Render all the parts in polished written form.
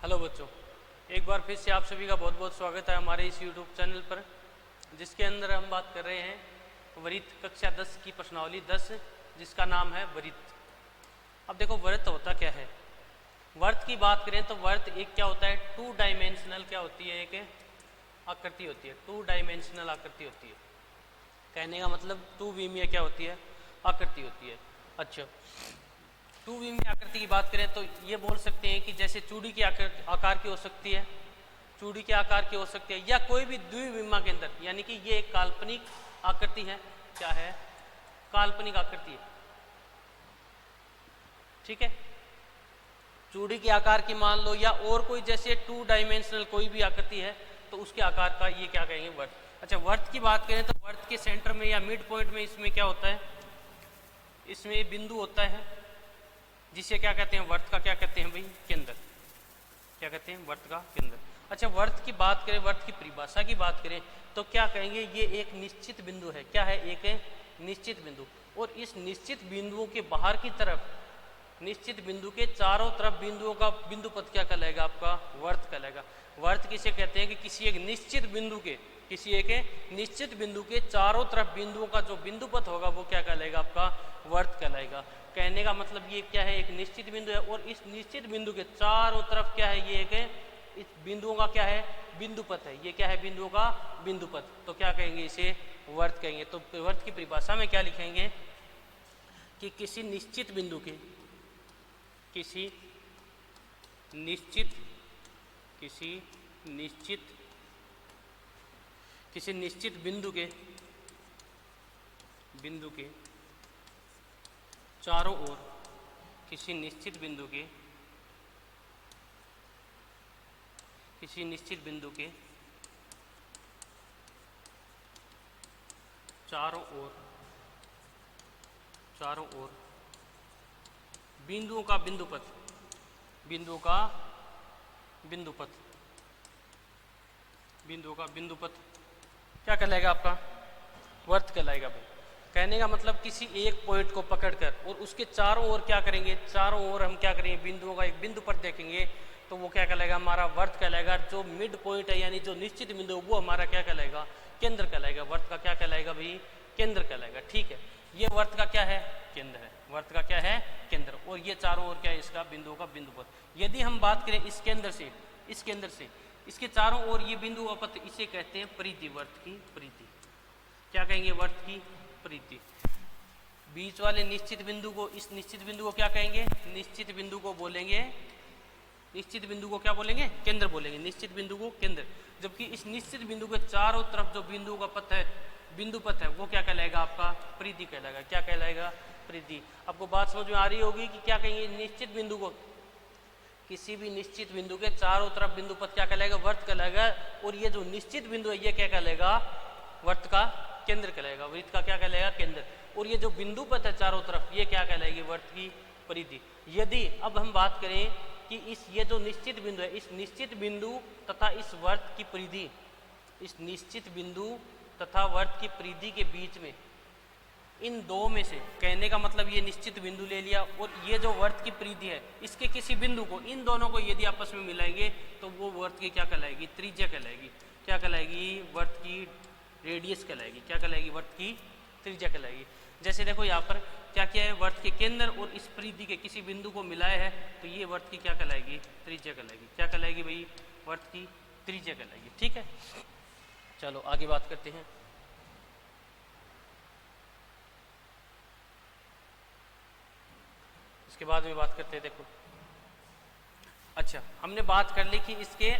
Hello बच्चों, एक बार फिर से आप सभी का बहुत बहुत स्वागत है हमारे इस यूट्यूब चैनल पर, जिसके अंदर हम बात कर रहे हैं वृत्त कक्षा 10 की प्रश्नावली 10, जिसका नाम है वृत्त। अब देखो वृत्त होता क्या है। वृत्त की बात करें तो वृत्त एक क्या होता है, टू डायमेंशनल क्या होती है, एक आकृति होती है, टू डायमेंशनल आकृति होती है। कहने का मतलब टू विमीय क्या होती है, आकृति होती है। अच्छा, टू विमीय आकृति की बात करें तो ये बोल सकते हैं कि जैसे चूड़ी की आकार की हो सकती है, चूड़ी के आकार की हो सकती है, या कोई भी द्विविमा के अंदर, यानी कि ये एक काल्पनिक आकृति है। क्या है, काल्पनिक आकृति है। ठीक है, चूड़ी के आकार की मान लो, या और कोई जैसे टू डायमेंशनल कोई भी आकृति है तो उसके आकार का ये क्या कहेंगे, वृत्त। अच्छा, वृत्त की बात करें तो वृत्त के सेंटर में या मिड पॉइंट में इसमें क्या होता है, इसमें बिंदु होता है, जिसे क्या कहते हैं, वृत्त का क्या कहते हैं भाई, केंद्र। क्या कहते हैं, वृत्त का केंद्र। अच्छा, वृत्त की बात करें, वृत्त की परिभाषा की बात करें तो क्या कहेंगे, ये एक निश्चित बिंदु है। क्या है, एक निश्चित बिंदु। और इस निश्चित बिंदुओं के बाहर की तरफ, निश्चित बिंदु के चारों तरफ बिंदुओं का बिंदु पथ क्या कहलाएगा, आपका वृत्त कहलाएगा। वृत्त किसे कहते हैं कि किसी एक निश्चित बिंदु के, किसी एक निश्चित बिंदु के चारों तरफ बिंदुओं का जो बिंदु पथ होगा वो क्या कहलाएगा, आपका वृत्त कहलाएगा। कहने का मतलब ये क्या है, एक निश्चित बिंदु है, और इस निश्चित बिंदु के चारों तरफ क्या है, ये एक इस बिंदुओं का क्या है, बिंदु पथ है। ये क्या है, बिंदुओं का बिंदु पथ। तो क्या कहेंगे, इसे वृत्त कहेंगे। तो वृत्त की परिभाषा में क्या लिखेंगे कि किसी निश्चित बिंदु के, किसी निश्चित बिंदु के चारों ओर, किसी निश्चित बिंदु के चारों ओर बिंदुओं का बिंदु पथ क्या कहलाएगा, आपका वृत्त कहलाएगा भाई। कहने का मतलब किसी एक पॉइंट को पकड़कर और उसके चारों ओर क्या करेंगे, चारों ओर हम क्या करेंगे, बिंदुओं का एक बिंदु पथ देखेंगे तो वो क्या कहलाएगा, हमारा वृत्त कहलाएगा। जो मिड पॉइंट है यानी जो निश्चित बिंदु वो हमारा क्या कहलाएगा, केंद्र कहलाएगा। वृत्त का क्या कहलाएगा भाई, केंद्र कहलाएगा। ठीक है, ये वृत्त का क्या है, केंद्र है। वृत्त का क्या है, केंद्र। और ये चारों ओर क्या है, इसका बिंदुओं का बिंदु पथ। यदि हम बात करें इस केंद्र से इसके चारों ओर ये बिंदु का पथ, इसे कहते हैं परिधि। वृत्त की परिधि क्या कहेंगे, वृत्त की परिधि। बीच वाले निश्चित बिंदु को, इस निश्चित बिंदु को क्या कहेंगे, निश्चित बिंदु को क्या बोलेंगे, केंद्र बोलेंगे। निश्चित बिंदु को केंद्र। जबकि इस निश्चित बिंदु के चारों तरफ जो बिंदु का पथ है, बिंदु पथ है, वो क्या कहलाएगा, आपका परिधि कहलाएगा। क्या कहलाएगा, परिधि। आपको बात समझ में आ रही होगी कि क्या कहेंगे, निश्चित बिंदु को, किसी भी निश्चित बिंदु के चारों तरफ बिंदु पथ क्या कहलाएगा, वृत्त कहलाएगा। और ये जो निश्चित बिंदु है ये क्या कहलाएगा, वृत्त का केंद्र कहलाएगा। वृत्त का क्या कहलाएगा, केंद्र। और ये जो बिंदु पथ है चारों तरफ, ये क्या कहलाएगी, वृत्त की परिधि। यदि अब हम बात करें कि ये जो निश्चित बिंदु है, इस निश्चित बिंदु तथा इस वृत्त की परिधि, इस निश्चित बिंदु तथा वृत्त की परिधि के बीच में, इन दो में से, कहने का मतलब ये निश्चित बिंदु ले लिया और ये जो वृत्त की परिधि है, इसके किसी बिंदु को, इन दोनों को यदि आपस में मिलाएंगे तो वो वृत्त की क्या कहलाएगी, त्रिज्या कहलाएगी। क्या कहलाएगी, वृत्त की रेडियस कहलाएगी। क्या कहलाएगी, वृत्त की त्रिज्या कहलाएगी। जैसे देखो यहाँ पर क्या किया है, वृत्त के केंद्र और इस परिधि के किसी बिंदु को मिलाया है तो ये वृत्त की क्या कहलाएगी, त्रिज्या कहलाएगी। क्या कहलाएगी भाई, वृत्त की त्रिज्या कहलाएगी। ठीक है, चलो आगे बात करते हैं। इसके बाद में बात करते हैं, देखो। अच्छा, हमने बात कर ली कि इसके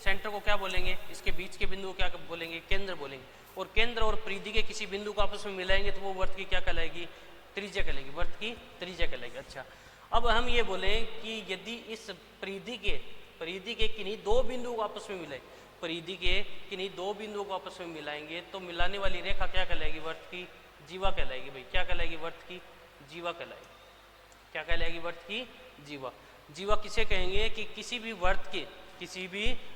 सेंटर को क्या बोलेंगे, इसके बीच के बिंदु को क्या बोलेंगे, केंद्र बोलेंगे। और केंद्र और परिधि के किसी बिंदु को आपस में मिलाएंगे तो वो वृत्त की क्या कहलाएगी, त्रिज्या कहलाएगी। वृत्त की त्रिज्या कहलाएगी। अच्छा, अब हम ये बोलें कि यदि इस परिधि के किन्हीं दो बिंदुओं को आपस में मिलाए, परिधि के किन्हीं दो बिंदुओं को आपस में मिलाएंगे तो मिलाने वाली रेखा क्या कहलाएगी, वृत्त की जीवा कहलाएगी। भाई क्या कहलाएगी, वृत्त की जीवा कहलाएगी। क्या कहलाएगी, वृत्त की जीवा। जीवा किसे कहेंगे कि किसी भी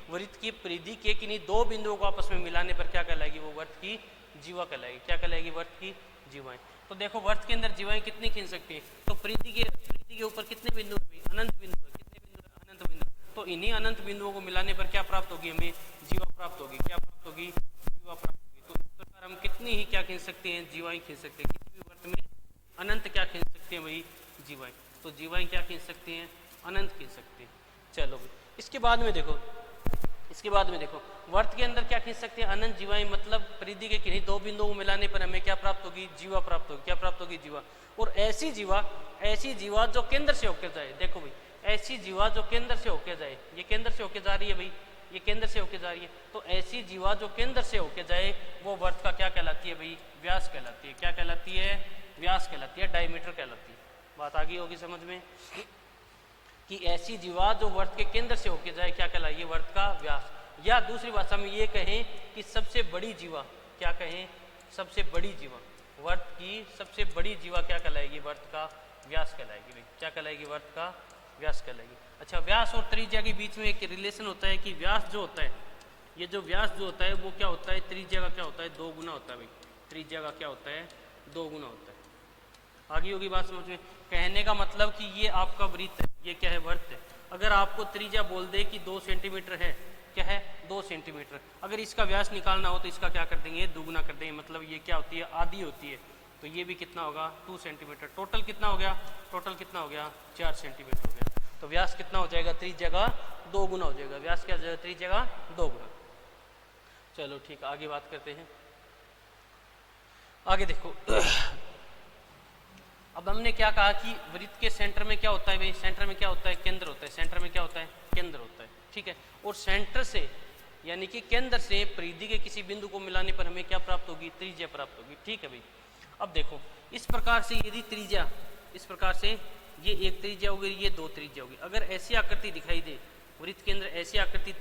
वृत्त की परिधि के किन्हीं दो बिंदुओं को आपस में मिलाने पर क्या कहलाएगी, वो वृत्त की जीवा कहलाएगी। क्या कहलाएगी, वृत्त की जीवाएं। तो देखो वृत्त के अंदर जीवाएं कितनी खींच सकती है, तो परिधि के ऊपर कितने बिंदु, अनंत बिंदु, कितने बिंदु, अनंत बिंदु। तो तो इन्हीं अनंत बिंदुओं को मिलाने पर क्या प्राप्त होगी, हमें जीवा प्राप्त होगी। क्या प्राप्त होगी, जीवा प्राप्त होगी। तो इस प्रकार हम कितनी ही क्या खींच सकते हैं, जीवाएं खींच सकते हैं। किसी भी वर्त में अनंत क्या खींच सकते हैं भाई, जीवाएं। तो जीवाएं क्या खींच सकते हैं, अनंत खींच सकते हैं। चलो भाई इसके बाद में देखो, वर्त के अंदर क्या खींच सकते हैं, अनंत जीवाएं। मतलब परिधि के किन्हीं दो बिंदुओं को मिलाने पर हमें क्या प्राप्त होगी, जीवा प्राप्त होगी। क्या प्राप्त होगी, जीवा। और ऐसी जीवा जो केंद्र से होकर जाए। देखो भाई ऐसी जीवा जो केंद्र से होकर जाए, ये केंद्र से होकर जा रही है भाई, ये केंद्र से होकर जा रही है। तो ऐसी जीवा जो केंद्र से होकर जाए वो वर्त का क्या कहलाती है भाई, व्यास कहलाती है। क्या कहलाती है, व्यास कहलाती है, डायमीटर कहलाती है। बात आ गई होगी समझ में कि ऐसी जीवा जो वर्त के केंद्र से होकर जाए क्या कहलाएगी, वर्त का व्यास। या दूसरी भाषा में ये कहें कि सबसे बड़ी जीवा, क्या कहें, सबसे बड़ी जीवा, वर्त की सबसे बड़ी जीवा क्या कहलाएगी, वर्त का व्यास कहलाएगी भाई। क्या कहलाएगी, वर्त का व्यास कहलाएगी। अच्छा व्यास और त्रिज्या के बीच में एक रिलेशन होता है कि व्यास जो होता है, ये जो व्यास जो होता है वो क्या होता है, त्रिज्या का क्या होता है, 2 गुना होता है भाई। त्रिज्या का क्या होता है, 2 गुना होता है। आगे होगी बात समझ में। कहने का मतलब कि ये आपका वृत्त है, ये क्या है, वर्त है। अगर आपको त्रिज्या बोल दे कि 2 सेंटीमीटर है, क्या है, 2 सेंटीमीटर, अगर इसका व्यास निकालना हो तो इसका क्या कर देंगे, दुगुना कर देंगे। मतलब ये क्या होती है, आधी होती है। तो ये भी कितना होगा, 2 सेंटीमीटर। टोटल कितना हो गया, टोटल कितना हो गया, 4 सेंटीमीटर हो गया। तो व्यास कितना हो जाएगा, त्रिज्या का 2 गुना हो जाएगा। व्यास क्या हो जाएगा, त्रिज्या का 2 गुना। चलो ठीक, आगे बात करते हैं। आगे देखो अब हमने क्या कहा कि वृत्त के सेंटर में क्या होता है भाई, सेंटर में क्या होता है, केंद्र होता है। सेंटर में क्या होता है, केंद्र होता है, ठीक है। और सेंटर से यानी कि केंद्र से परिधि के किसी बिंदु को मिलाने पर हमें क्या प्राप्त होगी, त्रिज्या प्राप्त होगी, ठीक है भाई। अब देखो इस प्रकार से यदि त्रिज्या, इस प्रकार से ये एक त्रिज्या होगी, ये 2 त्रिज्या होगी। अगर ऐसी आकृति दिखाई दे, वृत्त के अंदर ऐसी आकृति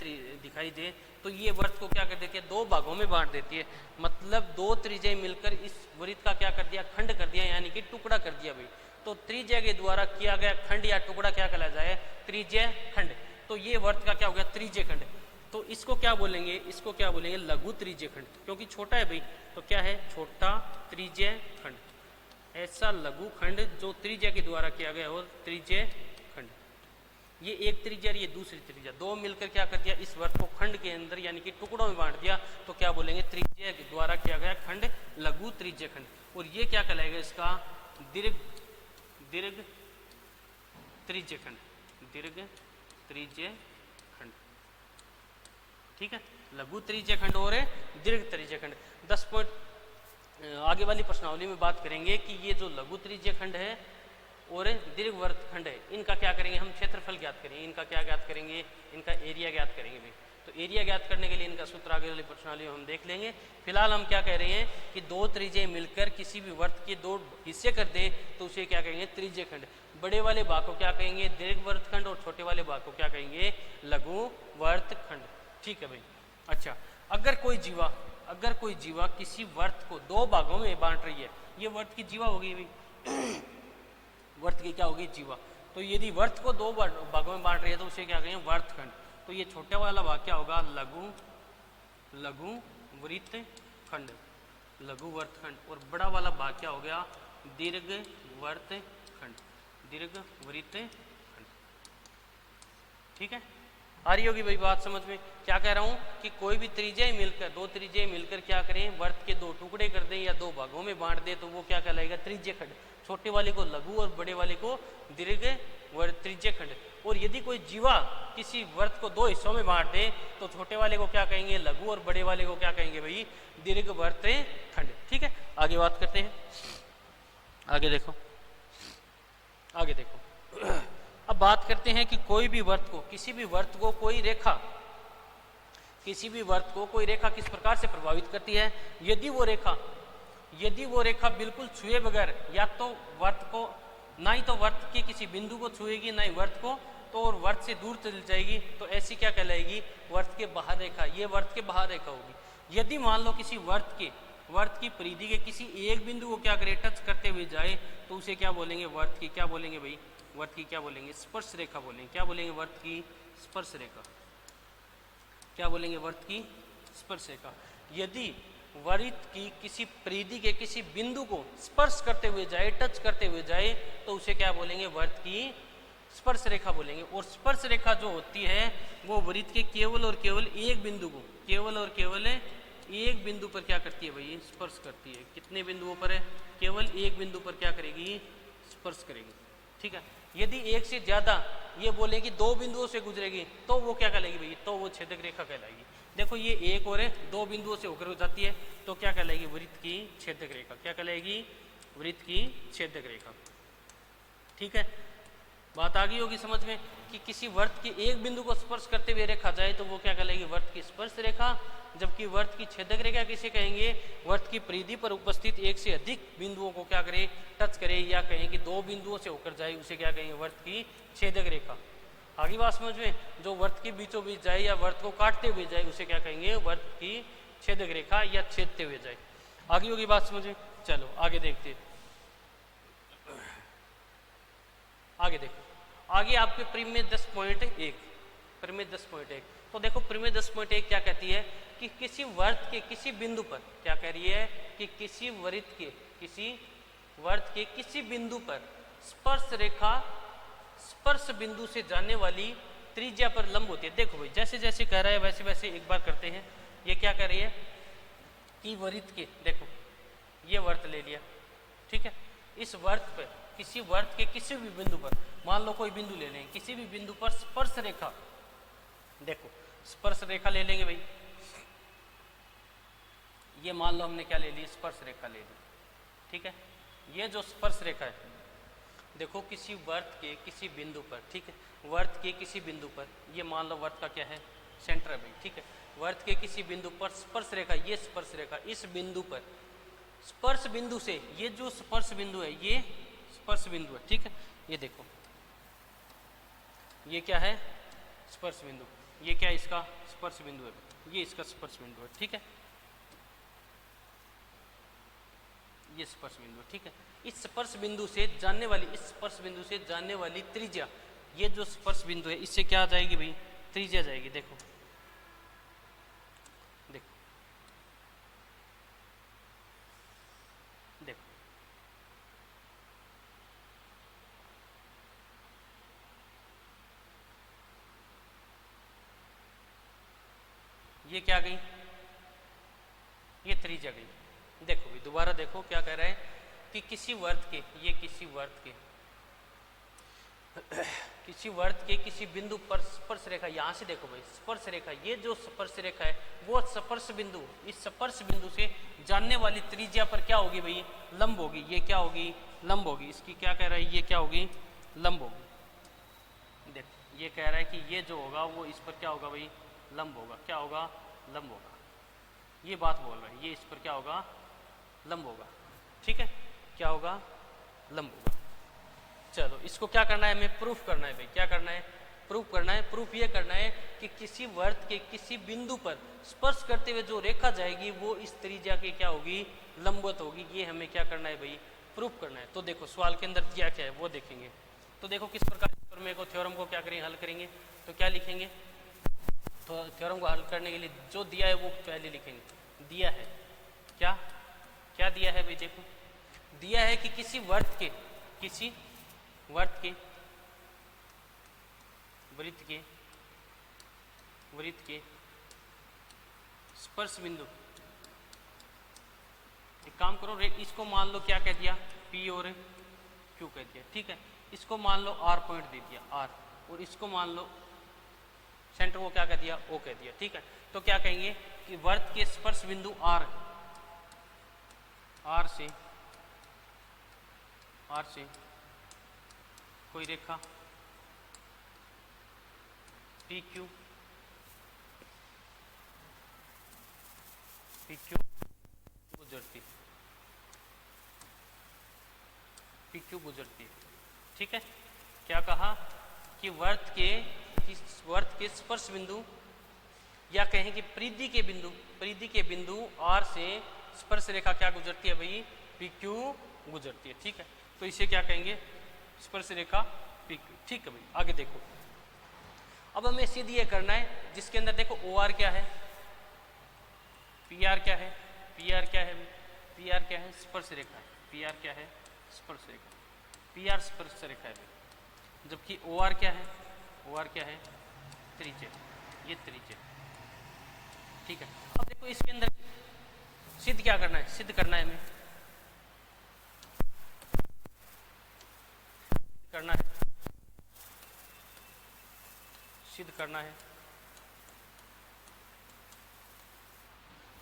दिखाई दे तो ये वृत्त को क्या कर देती है, 2 भागों में बांट देती है। मतलब 2 त्रिज्याएं मिलकर इस वृत्त का क्या कर दिया, खंड कर दिया, यानी कि टुकड़ा कर दिया भाई। तो त्रिज्या के द्वारा किया गया खंड या टुकड़ा क्या कहला जाए, त्रिज्या खंड। तो ये वृत्त का क्या हो गया, त्रिज्या खंड। तो इसको क्या बोलेंगे, इसको क्या बोलेंगे, लघु त्रिज्या खंड, क्योंकि छोटा है भाई। तो क्या है, छोटा त्रिज्या खंड। ऐसा लघु खंड जो त्रिज्या के द्वारा किया गया हो, त्रिज्या खंड। ये एक त्रिज्या, ये दूसरी त्रिज्या, 2 मिलकर क्या कर दिया, इस वर्त को खंड के अंदर यानी कि टुकड़ों में बांट दिया। तो क्या बोलेंगे, त्रिज्या के द्वारा किया गया खंड, लघु त्रिज्या खंड। और ये क्या कहलाएगा, इसका दीर्घ त्रिज्या खंड, दीर्घ त्रिज्या खंड, ठीक है। लघु त्रिज्या खंड और दीर्घ त्रिज्या खंड। 10 पॉइंट आगे वाली प्रश्नावली में बात करेंगे कि ये जो लघु त्रिज्या खंड है और दीर्घ वर्त खंड है, इनका क्या करेंगे, हम क्षेत्रफल ज्ञात करेंगे। इनका क्या ज्ञात करेंगे, इनका एरिया ज्ञात करेंगे भाई। तो एरिया ज्ञात करने के लिए इनका सूत्र आगे वाली प्रश्नावली में हम देख लेंगे। फिलहाल हम क्या कह रहे हैं कि 2 त्रिज्याएं मिलकर किसी भी वर्त के 2 हिस्से कर दे तो उसे क्या कहेंगे, त्रिज्या खंड। बड़े वाले भाग को क्या कहेंगे, दीर्घ वर्त खंड, और छोटे वाले भाग को क्या कहेंगे, लघु वर्त खंड, ठीक है भाई। अच्छा अगर कोई जीवा किसी वर्त को 2 भागों में बांट रही है, ये वर्त की जीवा होगी भाई वर्त की क्या होगी, जीवा। तो यदि वर्त को 2 भागों में बांट रही है तो उसे क्या कहेंगे, वर्तखंड। तो ये छोटे वाला भाग क्या होगा, लघु वृत्त खंड, लघु वर्तखंड। और बड़ा वाला भाग क्या हो गया, दीर्घ वर्त खंड, दीर्घ वृत्त खंड, ठीक है। आ रही होगी भाई बात समझ में। क्या कह रहा हूँ कि कोई भी त्रिज्याएं मिलकर, 2 त्रिज्याएं मिलकर क्या करें, वर्त के 2 टुकड़े कर दें या 2 भागों में बांट दें तो वो क्या कहलाएगा, त्रिज्या खंड। छोटे वाले को लघु और बड़े वाले को दीर्घ वर्त त्रिज्या खंड। और यदि कोई जीवा किसी वर्त को 2 हिस्सों में बांट दे तो छोटे वाले को क्या कहेंगे, लघु, और बड़े वाले को क्या कहेंगे भाई, दीर्घ वर्त खंड, ठीक है। आगे बात करते हैं। आगे देखो अब बात करते हैं कि कोई भी वर्त को, किसी भी वर्त को कोई रेखा किस प्रकार से प्रभावित करती है। यदि वो रेखा बिल्कुल छुए बगैर, या तो वर्त को, ना ही तो वर्त के किसी बिंदु को छुएगी, ना ही वर्त को, तो और वर्त से दूर चली जाएगी, तो ऐसी क्या कहलाएगी, वर्त के बाहर रेखा। ये वर्त के बाहर रेखा होगी। यदि मान लो किसी वर्त की परिधि के किसी एक बिंदु को क्या करे, टच करते हुए जाए, तो उसे क्या बोलेंगे, वर्त की क्या बोलेंगे भाई, वर्त की क्या बोलेंगे, स्पर्श रेखा बोलेंगे। क्या बोलेंगे, वर्त की स्पर्श रेखा। क्या बोलेंगे, वर्त की स्पर्श रेखा। यदि वृत्त की किसी परिधि के किसी बिंदु को स्पर्श करते हुए जाए, टच करते हुए जाए, तो उसे क्या बोलेंगे, वर्त की स्पर्श रेखा बोलेंगे। और स्पर्श रेखा जो होती है वो वृत्त के केवल और केवल एक बिंदु को, केवल और केवल एक बिंदु पर क्या करती है भाई, स्पर्श करती है। कितने बिंदुओं पर है, केवल एक बिंदु पर क्या करेगी, स्पर्श करेगी। ठीक है, यदि एक से ज्यादा ये बोले कि दो बिंदुओं से गुजरेगी तो वो क्या कहलाएगी भाई, तो वो छेदक रेखा कहलाएगी। देखो ये एक और है, दो बिंदुओं से होकर जाती है तो क्या कहलाएगी, वृत्त की छेदक रेखा। क्या कहलाएगी, वृत्त की छेदक रेखा। ठीक है, बात आ गई होगी समझ में कि किसी वर्त के एक बिंदु को स्पर्श करते हुए रेखा जाए तो वो क्या कहलाएगी, वर्त की स्पर्श रेखा। जबकि वर्त की छेदक रेखा किसे कहेंगे, वर्त की परिधि पर उपस्थित एक से अधिक बिंदुओं को क्या करे, टच करे, या कहें कि दो बिंदुओं से होकर जाए उसे क्या कहेंगे, वर्त की छेदक रेखा। आगे बात समझ में, जो वर्त के बीचों बीच जाए या वर्त को काटते हुए जाए उसे क्या कहेंगे, वर्त की छेदक रेखा या छेदते हुए जाए। आगे होगी बात समझ में। चलो आगे देखते हैं, आगे देखो। आगे आपके परिमेय 10.1, परिमेय 10.1। तो देखो परिमेय 10.1 क्या कहती है कि किसी वर्त के किसी बिंदु पर, क्या कह रही है कि किसी वृत्त के, किसी वर्त के किसी बिंदु पर स्पर्श रेखा स्पर्श बिंदु से जाने वाली त्रिज्या पर लंब होती है। देखो भाई जैसे जैसे कह रहा है वैसे वैसे एक बार करते हैं। ये क्या कह रही है कि वृत्त के, देखो ये वर्त ले लिया, ठीक है, इस वर्त पर, किसी वर्त के किसी भी बिंदु पर, मान लो कोई बिंदु ले लेंगे, किसी भी बिंदु पर स्पर्श रेखा, देखो स्पर्श रेखा ले लेंगे भाई, ये मान लो हमने क्या ले ली, स्पर्श रेखा ले ली। ठीक है, ये जो स्पर्श रेखा है देखो किसी वर्त के किसी बिंदु पर, ठीक है, वर्त के किसी बिंदु पर, ये मान लो वर्त का क्या है, सेंटर है भाई। ठीक है, वर्त के किसी बिंदु पर स्पर्श रेखा, ये स्पर्श रेखा इस बिंदु पर, स्पर्श बिंदु से, ये जो स्पर्श बिंदु है ये स्पर्श बिंदु है। ठीक है, ये देखो ये क्या है, स्पर्श बिंदु, ये क्या है, इसका स्पर्श बिंदु है, ये इसका स्पर्श बिंदु है। ठीक है, ये स्पर्श बिंदु है। ठीक है, इस स्पर्श बिंदु से जानने वाली, इस स्पर्श बिंदु से जानने वाली त्रिज्या, ये जो स्पर्श बिंदु है इससे क्या आ जाएगी भाई, त्रिज्या जाएगी। देखो देखो देखो, ये क्या गई, ये त्रिज्या गई। देखो भी दोबारा देखो क्या कह रहा है कि किसी वर्त के, ये किसी वर्त के किसी वर्त के किसी बिंदु पर स्पर्श रेखा, यहाँ से देखो भाई स्पर्श रेखा, ये जो स्पर्श रेखा है वो स्पर्श बिंदु, इस स्पर्श बिंदु से जानने वाली त्रिज्या पर क्या होगी भाई, लंब होगी। ये क्या होगी, लंब होगी। इसकी क्या कह रहा है, ये क्या होगी, लंब होगी। देखो ये कह रहा है कि ये जो होगा वो इस पर क्या होगा भाई, लंब होगा। क्या होगा, लंब होगा। ये बात बोल रहा है, ये इस पर क्या होगा, लंब होगा। ठीक है, क्या होगा, लंब होगा। चलो इसको क्या करना है, हमें प्रूफ करना है भाई। क्या करना है, प्रूफ करना है। प्रूफ ये करना है कि किसी वर्त के किसी बिंदु पर स्पर्श करते हुए जो रेखा जाएगी वो इस त्रिज्या की क्या होगी, लंबवत होगी। ये हमें क्या करना है भाई, प्रूफ करना है। तो देखो सवाल के अंदर क्या क्या है वो देखेंगे। तो देखो किस प्रकार प्रमेय को, थ्योरम को क्या करेंगे, हल करेंगे। तो क्या लिखेंगे, तो थ्योरम को हल करने के लिए जो दिया है वो पहले लिखेंगे। दिया है क्या, क्या दिया है भाई, देखो दिया है कि किसी वर्त के, किसी वर्त के, वृत्त के, वृत्त के स्पर्श बिंदु, एक काम करो, इसको मान लो क्या कह दिया, P और Q कह दिया। ठीक है, इसको मान लो R पॉइंट दे दिया, R, और इसको मान लो सेंटर को क्या कह दिया, O कह दिया। ठीक है, तो क्या कहेंगे कि वर्त के स्पर्श बिंदु R, R से कोई रेखा PQ गुजरती, PQ गुजरती है। ठीक है, क्या कहा कि वर्त के स्पर्श बिंदु, या कहें कि परिधि के बिंदु, परिधि के बिंदु R से स्पर्श रेखा क्या गुजरती है भाई, PQ गुजरती है। ठीक है, तो इसे क्या कहेंगे, स्पर्श रेखा PQ। ठीक है भाई, आगे देखो। अब हमें सीधी ये करना है जिसके अंदर देखो OR क्या है, PR क्या है, PR क्या है, PR क्या है, स्पर्श रेखा है। PR क्या है, स्पर्श रेखा, PR स्पर्श रेखा है। जबकि ओ आर क्या है, ओ आर क्या है, त्रिज्या, ये त्रिज्या। ठीक है, अब देखो इसके अंदर सिद्ध क्या करना है, सिद्ध करना है हमें, करना है, सिद्ध करना है।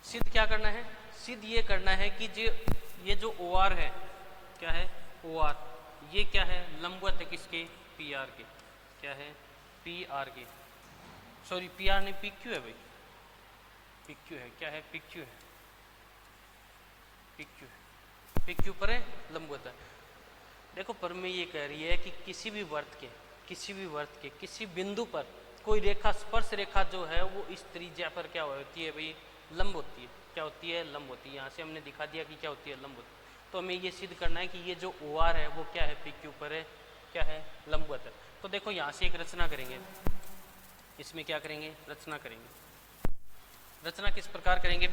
सिद्ध क्या करना है, सिद्ध ये करना है कि ये जो ओ आर है, क्या है, ओ आर, ये क्या है, लंबवत है किसके, पी आर के, क्या है, पी आर के, सॉरी पी आर नहीं, पी क्यू है भाई, पी क्यू है, क्या है, पी क्यू है, पी क्यू है, पी क्यू पर है, लंबवत है। देखो प्रमेय ये कह रही है कि किसी भी वर्त के, किसी भी वर्त के किसी बिंदु पर कोई रेखा, स्पर्श रेखा जो है वो इस त्रिज्या पर क्या होती है भाई, लंब होती है, क्या होती है, लंब होती है। यहाँ से हमने दिखा दिया कि क्या होती है, लंब होती है। तो हमें ये सिद्ध करना है कि ये जो ओ आर है वो क्या है, पी क्यू पर है, क्या है, लंबवत है। तो देखो यहाँ से एक रचना करेंगे, इसमें क्या करेंगे, रचना करेंगे। रचना किस प्रकार करेंगे,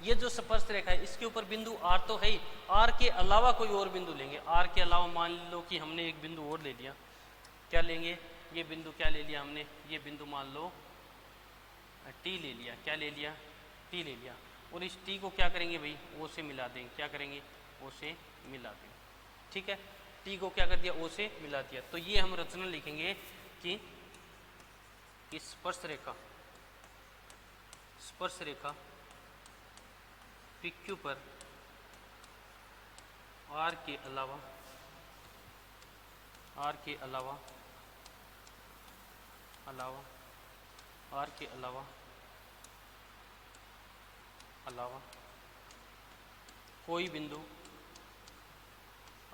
ये जो स्पर्श रेखा है इसके ऊपर बिंदु आर तो है ही, आर के अलावा कोई और बिंदु लेंगे, आर के अलावा मान लो कि हमने एक बिंदु और ले लिया, क्या लेंगे, ये बिंदु क्या ले लिया हमने, ये बिंदु मान लो टी ले लिया, क्या ले लिया, टी ले लिया, और इस टी को क्या करेंगे भाई, ओ से मिला देंगे, क्या करेंगे, ओ से मिला देंगे। ठीक है, टी को क्या कर दिया, ओ से मिला दिया। तो ये हम रचना लिखेंगे कि स्पर्श रेखा, स्पर्श रेखा पी क्यू पर आर के अलावा, आर के अलावा, आर के अलावा, कोई बिंदु,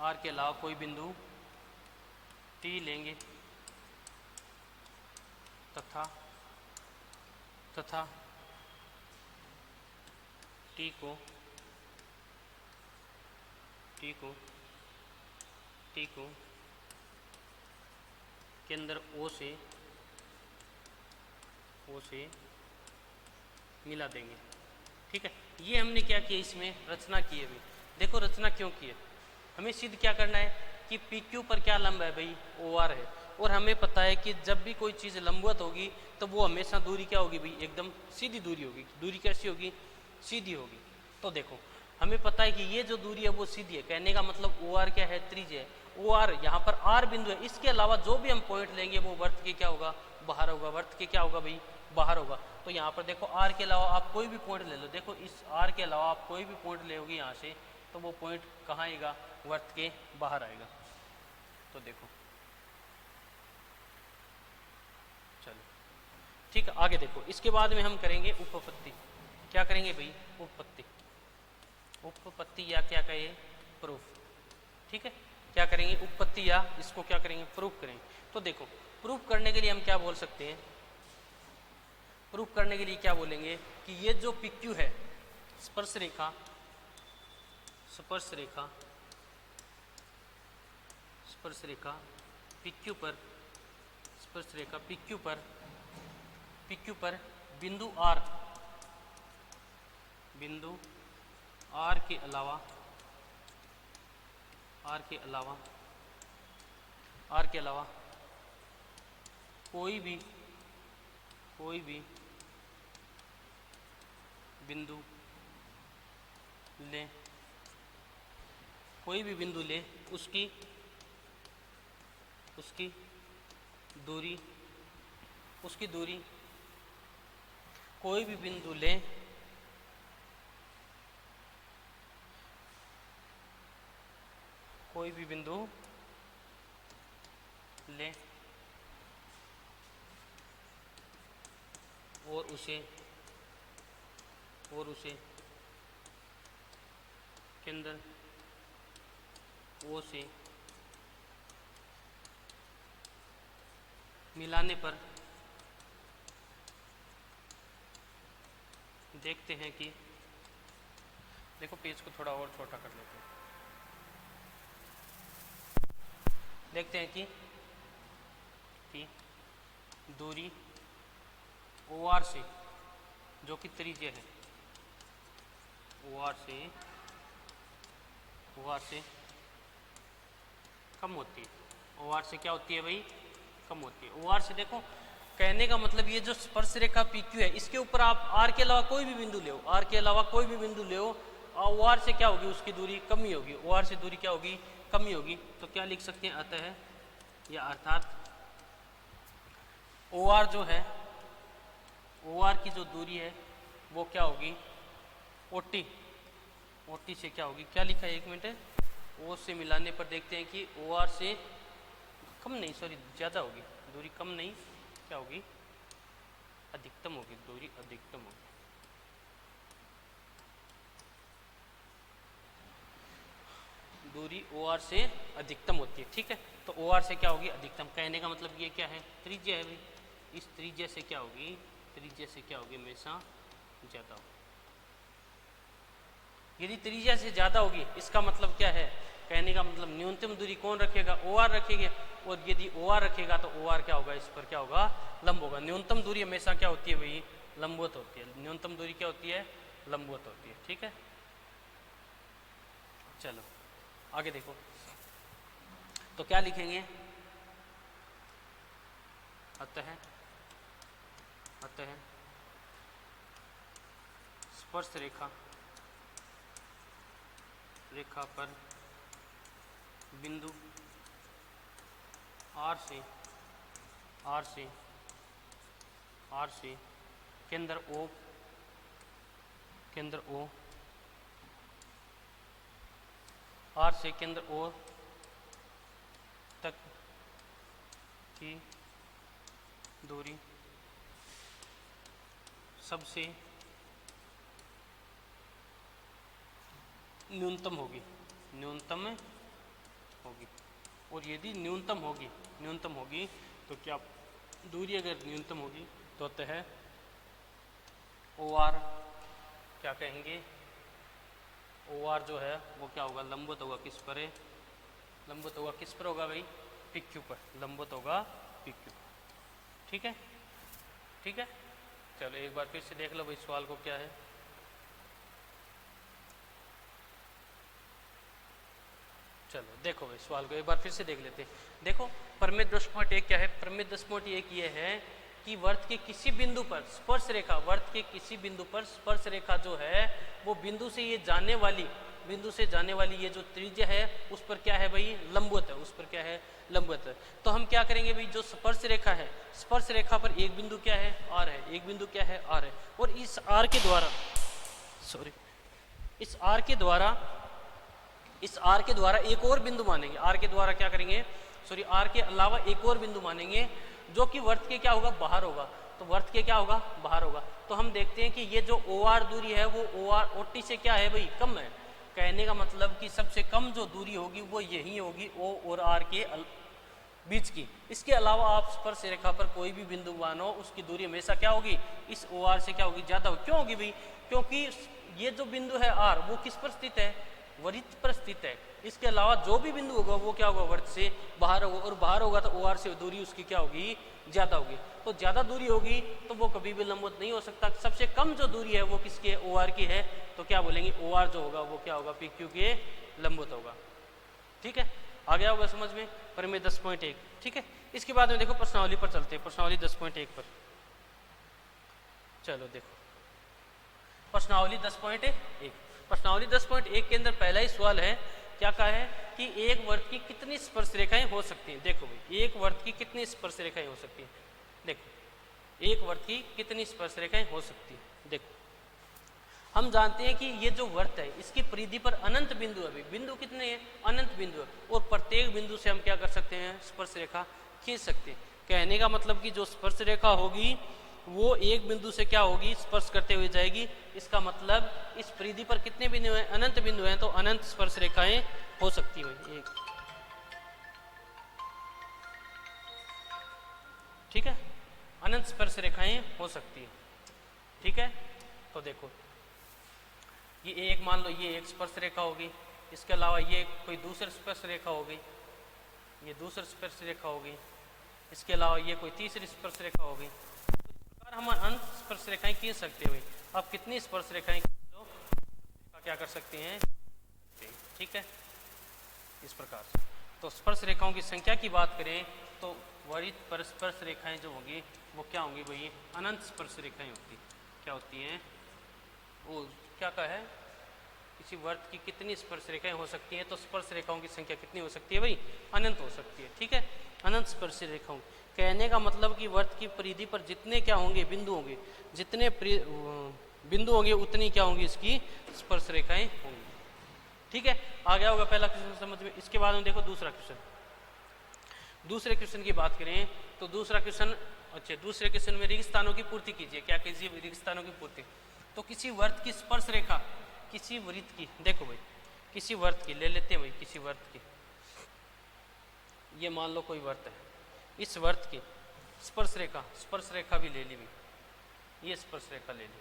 आर के अलावा कोई बिंदु टी लेंगे तथा टी को केंद्र ओ से मिला देंगे। ठीक है, ये हमने क्या किया, इसमें रचना की है भाई। देखो रचना क्यों की है, हमें सिद्ध क्या करना है कि पी क्यू पर क्या लंब है भाई, ओ आर है, और हमें पता है कि जब भी कोई चीज़ लंबवत होगी तो वो हमेशा दूरी क्या होगी भाई, एकदम सीधी दूरी होगी। दूरी कैसी होगी, सीधी होगी। तो देखो हमें पता है कि ये जो दूरी है वो सीधी है, कहने का मतलब ओ आर क्या है, त्रिज्या है। ओ आर यहाँ पर आर बिंदु है, इसके अलावा जो भी हम पॉइंट लेंगे वो वर्त के क्या होगा, बाहर होगा, वर्त के क्या होगा भाई, बाहर होगा। तो यहाँ पर देखो आर के अलावा आप कोई भी पॉइंट ले लो, देखो इस आर के अलावा आप कोई भी पॉइंट लेोगे यहाँ से, तो वो पॉइंट कहाँ आएगा, वर्त के बाहर आएगा। तो देखो चलो ठीक है, आगे देखो, इसके बाद में हम करेंगे उपपत्ति। क्या करेंगे भाई, उपपत्ति, उपपत्ति या क्या कहे, प्रूफ। ठीक है, क्या करेंगे, उपपत्ति या इसको क्या करेंगे, प्रूफ करेंगे। तो देखो प्रूफ करने के लिए हम क्या बोल सकते हैं, प्रूफ करने के लिए क्या बोलेंगे कि ये जो PQ है, स्पर्श रेखा, स्पर्श रेखा, स्पर्श रेखा PQ पर, स्पर्श रेखा PQ पर, PQ पर बिंदु R, बिंदु R के अलावा, R के अलावा, R के अलावा कोई भी बिंदु ले, कोई भी बिंदु ले, उसकी दूरी, कोई भी बिंदु ले, कोई भी बिंदु ले और उसे केंद्र ओ से मिलाने पर देखते हैं कि, देखो पेज को थोड़ा और छोटा कर लेते हैं, देखते हैं कि दूरी ओ आर से, जो कि त्रिज्या है, ओ आर से कम होती है, ओ आर से क्या होती है भाई, कम होती है। OR से देखो कहने का मतलब ये जो स्पर्श रेखा PQ है इसके ऊपर आप R के अलावा कोई भी बिंदु ले, R के अलावा कोई भी बिंदु ले, OR से क्या होगी, उसकी दूरी कमी होगी, OR से दूरी क्या होगी, कमी होगी। तो क्या लिख सकते हैं, अतः या अर्थात OR जो है, OR की जो दूरी है वो क्या होगी, OT से क्या होगी, क्या लिखा है, एक मिनट, O से मिलाने पर देखते हैं कि OR से कम नहीं, सॉरी ज़्यादा होगी, दूरी कम नहीं, क्या होगी, अधिकतम होगी, दूरी अधिकतम होगी। दूरी OR से अधिकतम होती है, ठीक है। तो OR से क्या होगी, अधिकतम। कहने का मतलब ये क्या है, त्रिज्या है भाई, इस त्रिज्या से क्या होगी, त्रिज्या से क्या होगी, हमेशा ज़्यादा होगी। यदि त्रिज्या से ज़्यादा होगी इसका मतलब क्या है, कहने का मतलब न्यूनतम दूरी कौन रखेगा, OR रखेगा, और यदि OR रखेगा तो OR क्या होगा, इस पर क्या होगा, लंब होगा। न्यूनतम दूरी हमेशा क्या होती है भाई, लंबवत होती है। न्यूनतम दूरी क्या होती है, लंबवत होती है, ठीक है। चलो आगे देखो, तो क्या लिखेंगे, अतः स्पर्श रेखा पर बिंदु R से केंद्र O R से केंद्र O तक की दूरी सबसे न्यूनतम होगी, और यदि न्यूनतम होगी तो क्या दूरी अगर न्यूनतम होगी तो अतः OR क्या कहेंगे, OR जो है वो क्या होगा, लंबवत होगा, किस पर है, लंबवत होगा, किस पर होगा भाई, PQ पर, लंबवत होगा PQ, ठीक है। चलो एक बार फिर से देख लो भाई सवाल को क्या है। चलो देखो भाई सवाल को एक बार फिर से देख लेते हैं। देखो प्रमेय 10.1 क्या है, प्रमेय 10.1 ये है कि वर्त के किसी बिंदु पर स्पर्श रेखा जो है वो बिंदु से जाने वाली ये जो त्रिज्या है उस पर क्या है भाई, लंबवत है, तो हम क्या करेंगे भाई, जो स्पर्श रेखा पर एक बिंदु क्या है, R है, और इस R के द्वारा एक और बिंदु मानेंगे, R के द्वारा क्या करेंगे, R के अलावा एक और बिंदु मानेंगे जो कि वर्त के क्या होगा, बाहर होगा। तो हम देखते हैं कि ये जो OR दूरी है वो OT से क्या है भाई, कम है। कहने का मतलब कि सबसे कम जो दूरी होगी वो यही होगी, O और R के बीच की। इसके अलावा आप स्पर्श रेखा पर कोई भी बिंदु मानो, उसकी दूरी हमेशा क्या होगी, इस OR से क्या होगी, ज़्यादा होगी। क्यों होगी भाई, क्योंकि ये जो बिंदु है R वो किस पर स्थित है, वृत्त पर स्थित है। इसके अलावा जो भी बिंदु होगा वो क्या होगा, वृत्त से बाहर होगा, और बाहर होगा तो OR से दूरी उसकी क्या होगी, ज़्यादा होगी। तो ज़्यादा दूरी होगी तो वो कभी भी लंबवत नहीं हो सकता। सबसे कम जो दूरी है वो किसकी है, OR की है, तो क्या बोलेंगे, OR जो होगा वो क्या होगा, PQ के लंबवत होगा, ठीक है। आ गया होगा समझ में, प्रमेय 10.1, ठीक है। इसके बाद में देखो प्रश्नावली पर चलते हैं, प्रश्नावली 10.1 पर। चलो देखो प्रश्नावली 10.1 के अंदर पहला ही सवाल है, क्या कहा है कि एक वर्त की कितनी स्पर्श रेखाएं हो सकती हैं। देखो भाई एक वर्त की कितनी स्पर्श रेखाएं हो सकती हैं, देखो एक वर्त की कितनी स्पर्श रेखाएं हो सकती हैं। देखो हम जानते हैं कि ये जो वर्त है इसकी परिधि पर अनंत बिंदु है, बिंदु कितने हैं, अनंत बिंदु है, और प्रत्येक बिंदु से हम क्या कर सकते हैं, स्पर्श रेखा खींच सकते हैं। कहने का मतलब कि जो स्पर्श रेखा होगी वो एक बिंदु से क्या होगी, स्पर्श करते हुए जाएगी। इसका मतलब इस परिधि पर कितने बिंदु हैं, अनंत बिंदु हैं, तो अनंत स्पर्श रेखाएं हो सकती है, एक, ठीक है, अनंत स्पर्श रेखाएं हो सकती है, ठीक है। तो देखो ये एक, मान लो ये एक स्पर्श रेखा होगी, इसके अलावा ये कोई दूसरी स्पर्श रेखा होगी, ये दूसरी स्पर्श रेखा होगी, इसके अलावा ये कोई तीसरी स्पर्श रेखा होगी। हम अनंत स्पर्श रेखाएं खींच सकते हैं। आप कितनी स्पर्श रेखाएं क्या कर सकते हैं, ठीक है, इस प्रकार से। तो स्पर्श रेखाओं की संख्या की बात करें तो वरित पर स्पर्श रेखाएं जो होंगी वो क्या होंगी भाई, अनंत स्पर्श रेखाएं होती, क्या होती हैं, वो क्या कहा है, किसी वर्त की कितनी स्पर्श रेखाएं हो सकती हैं, तो स्पर्श रेखाओं की संख्या कितनी हो सकती है भाई, अनंत हो सकती है। ठीक है, अनंत स्पर्श रेखाओं, कहने का मतलब कि वर्त की परिधि पर जितने क्या होंगे, बिंदु होंगे, जितने बिंदु होंगे उतनी क्या होंगी इसकी स्पर्श रेखाएं होंगी। ठीक है, आ गया होगा पहला क्वेश्चन समझ में। इसके बाद में देखो दूसरा क्वेश्चन, दूसरे क्वेश्चन की बात करें तो दूसरा क्वेश्चन, अच्छा दूसरे क्वेश्चन में रिक्त स्थानों की पूर्ति कीजिए। क्या कीजिए, रिक्त स्थानों की पूर्ति। तो किसी वर्त की स्पर्श रेखा, किसी वृत्त की, देखो भाई किसी वर्त की ले लेते हैं भाई, किसी वर्त की, ये मान लो कोई वर्त है, इस वर्त की स्पर्श रेखा भी ले ली भाई, ये स्पर्श रेखा ले ली,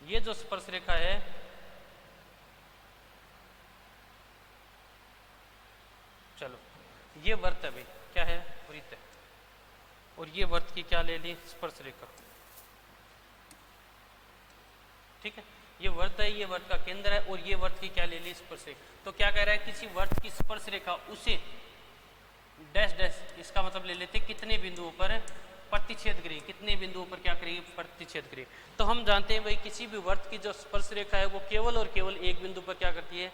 ये जो स्पर्श रेखा है चलो ये वर्त है भाई, क्या है, वृत्त है, और ये वर्त की क्या ले ली, स्पर्श रेखा। ठीक है, ये वर्त है, ये वर्त का केंद्र है, और ये वर्त की क्या ले ली, स्पर्श रेखा। तो क्या कह रहा है, किसी वर्त की स्पर्श रेखा उसे डैश डैश, इसका मतलब ले लेते कितने बिंदुओं पर प्रतिच्छेद करेगी, कितने बिंदुओं पर क्या करेगी, प्रतिच्छेद करेगी। तो हम जानते हैं भाई किसी भी वर्त की जो स्पर्श रेखा है वो केवल और केवल एक बिंदु पर क्या करती है,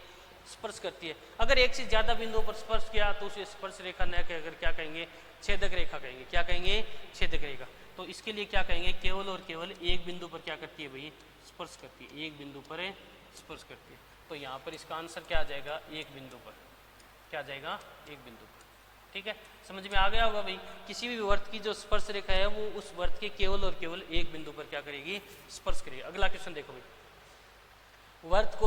स्पर्श करती है। अगर एक से ज्यादा बिंदुओं पर स्पर्श किया तो उसे स्पर्श रेखा न कहकर क्या कहेंगे, छेदक रेखा कहेंगे। क्या कहेंगे, छेदक रेखा। तो इसके लिए क्या कहेंगे, केवल और केवल एक बिंदु पर क्या करती है भाई, स्पर्श करती है, एक बिंदु पर स्पर्श करती है। तो यहाँ पर इसका आंसर क्या आ जाएगा, एक बिंदु पर, क्या आ जाएगा, एक बिंदु पर। ठीक है, समझ में आ गया होगा भाई, किसी भी वर्त की जो स्पर्श रेखा है वो उस वर्त के केवल और केवल एक बिंदु पर क्या करेगी, स्पर्श करेगी। अगला क्वेश्चन देखो भाई, वर्त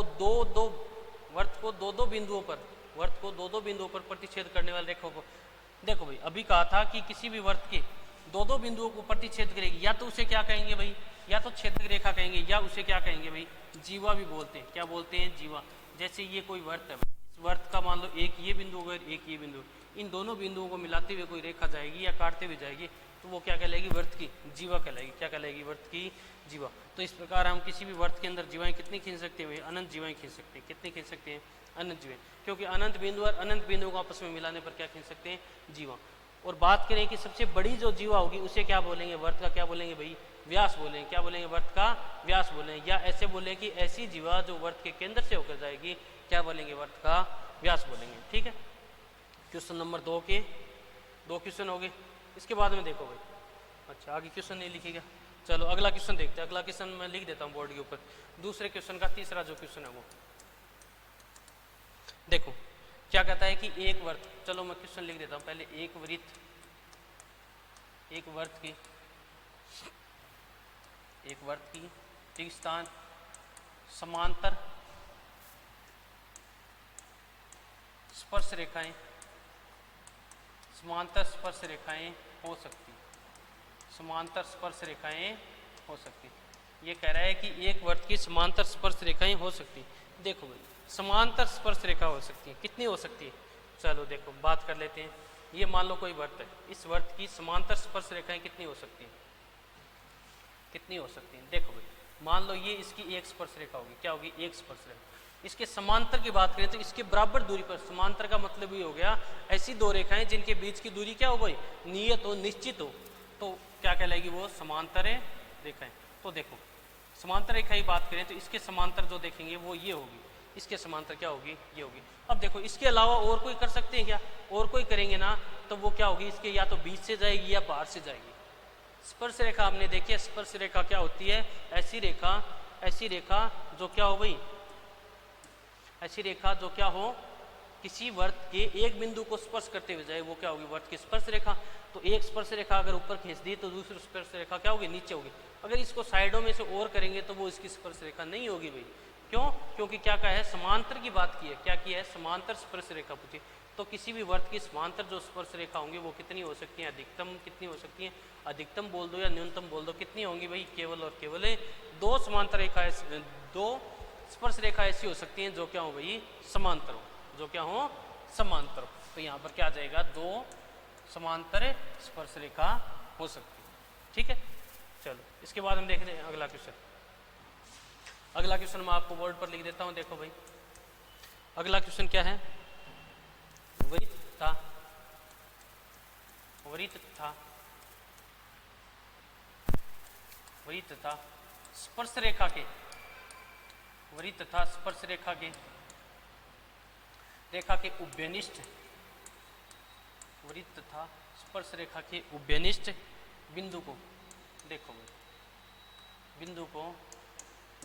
को दो बिंदुओं पर प्रतिच्छेद करने वाले रेखा को, देखो भाई अभी कहा था कि किसी भी वर्त के दो बिंदुओं को प्रतिच्छेद करेगी, या तो उसे क्या कहेंगे भाई, या तो छेदक रेखा कहेंगे, या उसे क्या कहेंगे भाई, जीवा भी बोलते हैं। क्या बोलते हैं, जीवा। जैसे ये कोई वर्त है, इस वर्त का मान लो एक ये बिंदु होगा, एक ये बिंदु, इन दोनों बिंदुओं को मिलाते हुए कोई रेखा जाएगी या काटते हुए जाएगी तो वो क्या कहलाएगी, वर्त की जीवा कहलाएगी। क्या कहलाएगी, वर्त की जीवा। तो इस प्रकार हम किसी भी वर्त के अंदर जीवाएं कितनी खींच सकते हैं, अनंत जीवाएं खींच सकते हैं। कितनी खींच सकते हैं, अनंत जीवाएं, क्योंकि अनंत बिंदु और अनंत बिंदुओं को आपस में मिलाने पर क्या खींच सकते हैं, जीवा। और बात करें कि सबसे बड़ी जो जीवा होगी उसे क्या बोलेंगे, वर्त का क्या बोलेंगे भाई, व्यास बोलेंगे। क्या बोलेंगे, वर्त का व्यास बोलेंगे। या ऐसे बोलेंगे कि ऐसी जीवा जो वर्त के केंद्र से होकर जाएगी क्या बोलेंगे, वर्त का व्यास बोलेंगे। ठीक है, क्वेश्चन नंबर 2 के 2 क्वेश्चन हो गए। इसके बाद में देखो भाई, अच्छा आगे क्वेश्चन नहीं लिखेगा, चलो अगला क्वेश्चन देखते हैं। अगला क्वेश्चन मैं लिख देता हूँ बोर्ड के ऊपर, दूसरे क्वेश्चन का तीसरा जो क्वेश्चन है वो देखो क्या कहता है कि एक वर्त, चलो मैं क्वेश्चन लिख देता हूँ पहले, एक वृत्त, एक वर्त की रिक्त स्थान समांतर स्पर्श रेखाएं, समांतर स्पर्श रेखाएं हो सकती, समांतर स्पर्श रेखाएं हो सकती। ये कह रहा है कि एक वर्त की समांतर स्पर्श रेखाएं हो सकती। देखो भाई समांतर स्पर्श रेखा हो सकती है, कितनी हो सकती है, चलो देखो बात कर लेते हैं। ये मान लो कोई वर्त है, इस वर्त की समांतर स्पर्श रेखाएं कितनी हो सकती हैं, कितनी हो सकती हैं। देखो भाई मान लो ये इसकी एक स्पर्श रेखा होगी, क्या होगी, एक स्पर्श रेखा। इसके समांतर की बात करें तो इसके बराबर दूरी पर, समांतर का मतलब ये हो गया ऐसी दो रेखाएं जिनके बीच की दूरी क्या हो भाई, नियत हो, निश्चित हो, तो क्या कहलाएगी वो, समांतर रेखाएं। तो देखो समांतर रेखा की बात करें तो इसके समांतर जो देखेंगे वो ये होगी, इसके समांतर क्या होगी, ये होगी। अब देखो इसके अलावा और कोई कर सकते हैं क्या, और कोई करेंगे ना तो वो क्या होगी, इसके या तो बीच से जाएगी या बाहर से जाएगी। स्पर्श रेखा हमने देखी है, स्पर्श रेखा क्या होती है, ऐसी रेखा जो क्या हो भाई, ऐसी रेखा जो क्या हो, किसी वर्त के एक बिंदु को स्पर्श करते हुए जाए, वो क्या होगी, वर्त की स्पर्श रेखा। तो एक स्पर्श रेखा अगर ऊपर खींच दी तो दूसरी स्पर्श रेखा क्या होगी, नीचे होगी। अगर इसको साइडों में से और करेंगे तो वो इसकी स्पर्श रेखा नहीं होगी भाई। क्यों, क्योंकि क्या कहा है, समांतर की बात की है। क्या की है, समांतर स्पर्श रेखा पूछी। तो किसी भी वर्त की समांतर जो स्पर्श रेखा होंगी वो कितनी हो सकती है, अधिकतम कितनी हो सकती है, अधिकतम बोल दो या न्यूनतम बोल दो, कितनी होंगी भाई, केवल और केवल दो समांतर रेखा, दो स्पर्श रेखा ऐसी हो सकती हैं जो क्या हो भाई, समांतर हो, जो क्या हो, समांतर हो। तो यहाँ पर क्या आ जाएगा, दो समांतर स्पर्श रेखा हो सकती है। ठीक है, चलो इसके बाद हम देख रहे हैं अगला क्वेश्चन। अगला क्वेश्चन मैं आपको बोर्ड पर लिख देता हूँ। देखो भाई अगला क्वेश्चन क्या है, वृत्त था, वृत्त तथा स्पर्श रेखा के वृत्त तथा स्पर्श रेखा के उभयनिष्ठ वृत्त तथा स्पर्श रेखा के उभयनिष्ठ बिंदु को देखो, बिंदु co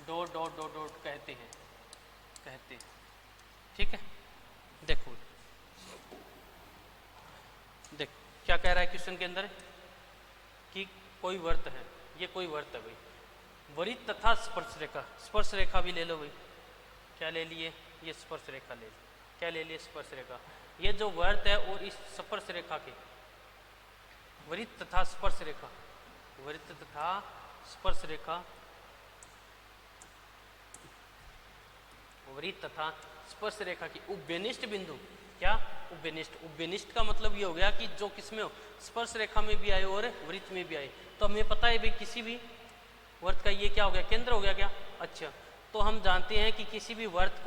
dot dot dot dot कहते हैं। ठीक है, देखो क्या कह रहा है क्वेश्चन के अंदर कि कोई वर्त है, ये कोई वर्त है भाई, वृत्त तथा स्पर्श रेखा भी ले लो भाई। क्या ले लिए? ये स्पर्श रेखा ले ली। क्या ले लिए? स्पर्श रेखा। ये जो वर्त है और इस स्पर्श रेखा के वृत्त तथा स्पर्श रेखा वृत्त तथा स्पर्श रेखा की उभयनिष्ठ बिंदु। क्या? उभयनिष्ठ का मतलब ये हो गया कि जो किसमें हो, स्पर्श रेखा में भी आए और वृत्त में भी आए। तो हमें पता है भाई किसी भी वर्त का ये क्या हो गया? केंद्र हो गया क्या? अच्छा, तो हम जानते हैं कि किसी भी वर्त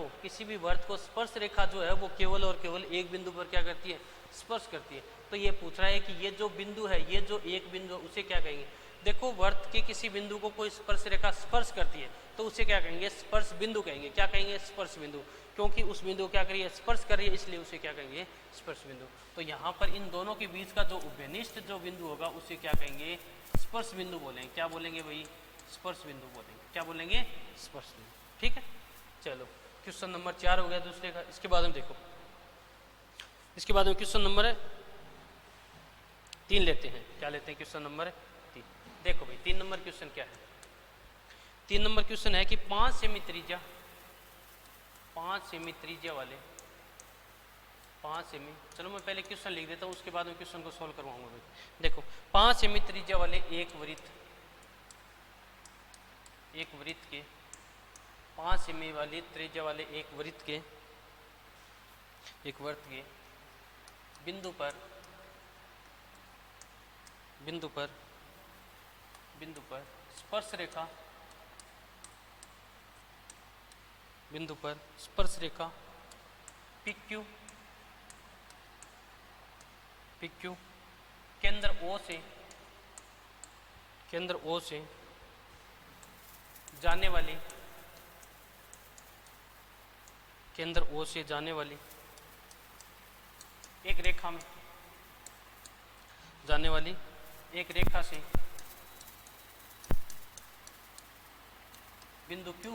को स्पर्श रेखा जो है वो केवल और केवल एक बिंदु पर क्या करती है? स्पर्श करती है। तो ये पूछ रहा है कि ये जो बिंदु है, ये जो एक बिंदु है, उसे क्या कहेंगे? देखो, वर्त के किसी बिंदु को कोई स्पर्श रेखा स्पर्श करती है तो उसे क्या कहेंगे? स्पर्श बिंदु कहेंगे। क्या कहेंगे? स्पर्श बिंदु, क्योंकि उस बिंदु क्या करिए? स्पर्श कर रही है, इसलिए उसे क्या कहेंगे? स्पर्श बिंदु। तो यहाँ पर इन दोनों के बीच का जो उभयनिष्ठ जो बिंदु होगा उसे क्या कहेंगे? स्पर्श बिंदु बोलेंगे। क्या बोलेंगे भाई? स्पर्श बिंदु बोलेंगे। क्या बोलेंगे? स्पर्श बिंदु। ठीक है, चलो क्वेश्चन नंबर 4 हो गया दूसरे का। इसके बाद में देखो, इसके बाद में क्वेश्चन नंबर 3 लेते हैं। क्या लेते हैं? Question number 3। देखो भाई 3 नंबर क्वेश्चन क्या है? 3 नंबर क्वेश्चन है कि 5 सेमी त्रिज्या वाले 5 सेमी, चलो मैं पहले क्वेश्चन लिख देता हूँ, उसके बाद में क्वेश्चन को सोल्व करवाऊंगा भाई। देखो, 5 सेमी त्रिज्या वाले एक वृत्त के 5 सेमी वाली त्रिज्या वाले एक वृत्त के बिंदु पर स्पर्श रेखा PQ केंद्र O से जाने वाली एक रेखा में से बिंदु Q